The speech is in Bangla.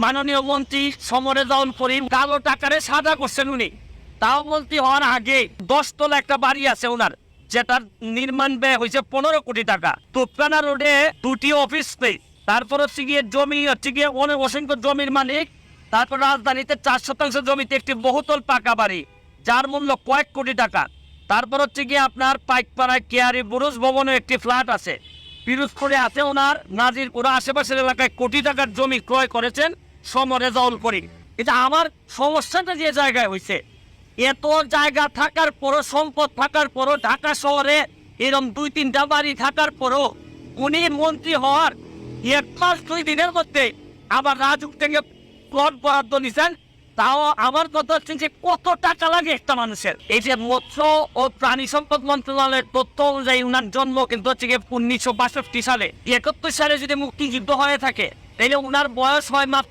মাননীয় মন্ত্রী সমরেজাউল করিম কালো টাকারে সাদা করছেন উনি। তাও মন্ত্রী হওয়ার আগে 10 তলা একটা বাড়ি আছে ওনার, যেটার নির্মাণ ব্যয় হয়েছে 15 কোটি টাকা। তোপখানা রোডে 2টি অফিস স্পেস, তারপর হচ্ছে গিয়ে জমি হচ্ছে গিয়ে অনেক অসংখ্য জমির মালিক। তারপর রাজধানীতে 4 শতাংশ জমিতে একটি বহুতল পাকা বাড়ি, যার মূল্য কয়েক কোটি টাকা। তারপর হচ্ছে গিয়ে আপনার পাইকপাড়ায় কেয়ারি বুরুজ ভবনে একটি ফ্ল্যাট আছে। পিরোজপুরে আছে ওনার নাজিরপুরা আশেপাশের এলাকায় কোটি টাকার জমি ক্রয় করেছেন সমরেজাউল করিম। এটা আমার সমস্যাটা যে জায়গায় হয়েছে, এত জায়গা থাকার পরও, সম্পদ থাকার পরও, ঢাকা শহরে এরকম 2-3টা বাড়ি থাকার পরও উনি মন্ত্রী হওয়ার 1 মাস 2 দিনের মধ্যে আবার রাজুক থেকে প্লট বরাদ্দ নিছেন। তাও আমার কথা হচ্ছে যে কত টাকা লাগে একটা মানুষের। এই যে মৎস্য ও প্রাণী সম্পদ মন্ত্রণালয়ের তথ্য অনুযায়ী উনার জন্ম কিন্তু হচ্ছে 1962 সালে। 71 সালে যদি মুক্তিযুদ্ধ হয়ে থাকে তাহলে উনার বয়স হয় মাত্র